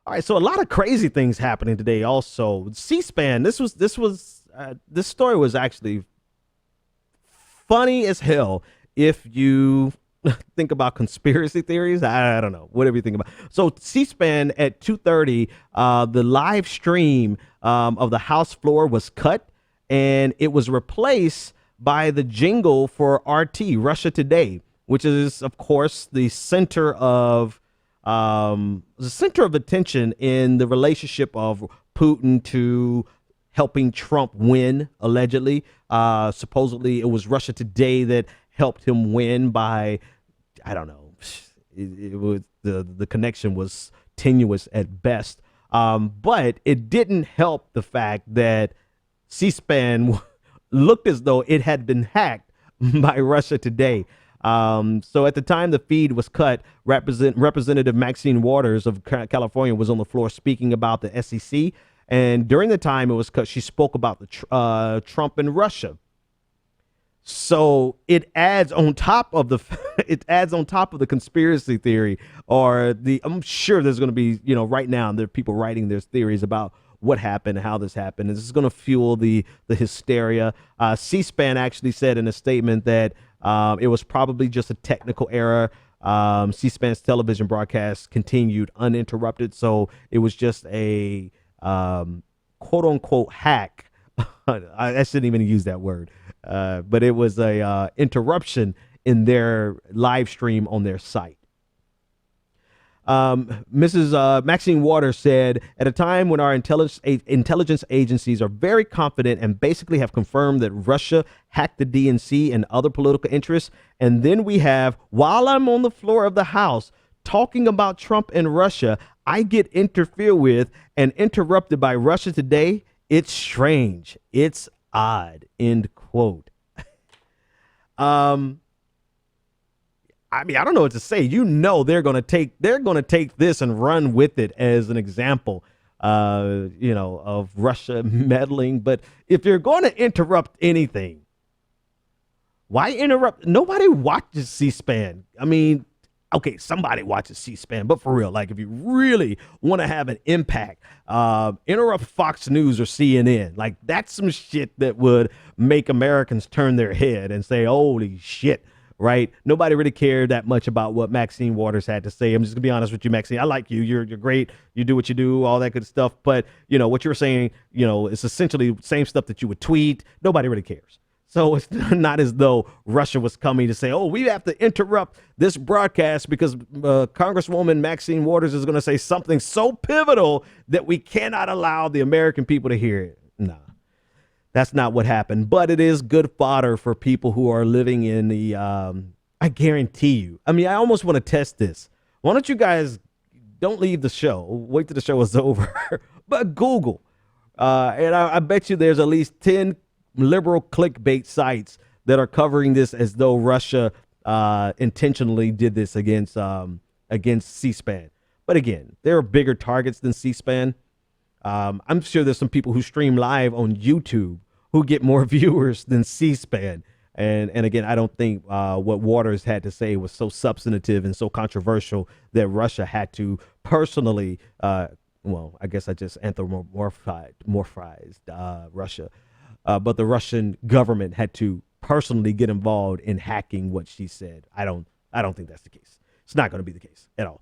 All right, so a lot of crazy things happening today. Also, C-SPAN. This story was actually funny as hell if you think about conspiracy theories. I don't know, whatever you think about. So C-SPAN at 2:30, the live stream of the House floor was cut, and it was replaced by the jingle for RT, Russia Today, which is, of course, the center of attention in the relationship of Putin to helping Trump win, allegedly. Supposedly, it was Russia Today that helped him win by, I don't know, it was the connection was tenuous at best. But it didn't help the fact that C-SPAN looked as though it had been hacked by Russia Today. So at the time the feed was cut, Representative Maxine Waters of California was on the floor speaking about the SEC. And during the time it was cut, she spoke about the Trump and Russia. So it adds on top of the conspiracy theory, or I'm sure there's going to be, right now there are people writing their theories about what happened, how this happened. And this is going to fuel the hysteria. C-SPAN actually said in a statement that it was probably just a technical error. C-SPAN's television broadcast continued uninterrupted, so it was just a quote unquote hack. I shouldn't even use that word, but it was a interruption in their live stream on their site. Mrs. Maxine Waters said, at a time when our intelligence agencies are very confident and basically have confirmed that Russia hacked the DNC and other political interests, and then we have, while I'm on the floor of the House talking about Trump and Russia, I get interfered with and interrupted by Russia Today. It's strange. It's odd. End quote. I mean, I don't know what to say. They're going to take this and run with it as an example, of Russia meddling. But if you're going to interrupt anything, why interrupt? Nobody watches C-SPAN. I mean, okay, somebody watches C-SPAN, but for real, like if you really want to have an impact, interrupt Fox News or CNN. Like that's some shit that would make Americans turn their head and say, holy shit. Right. Nobody really cared that much about what Maxine Waters had to say. I'm just gonna be honest with you, Maxine. I like you. You're great. You do what you do, all that good stuff. But, what you were saying, it's essentially the same stuff that you would tweet. Nobody really cares. So it's not as though Russia was coming to say, oh, we have to interrupt this broadcast because Congresswoman Maxine Waters is going to say something so pivotal that we cannot allow the American people to hear it. No. That's not what happened, but it is good fodder for people who are living in the, I guarantee you. I mean, I almost want to test this. Why don't you guys don't leave the show. Wait till the show is over, but Google. And I bet you there's at least 10 liberal clickbait sites that are covering this as though Russia intentionally did this against C-SPAN. But again, there are bigger targets than C-SPAN. I'm sure there's some people who stream live on YouTube who get more viewers than C-SPAN. And again, I don't think what Waters had to say was so substantive and so controversial that Russia had to personally, I guess I just anthropomorphized Russia. But the Russian government had to personally get involved in hacking what she said. I don't think that's the case. It's not going to be the case at all.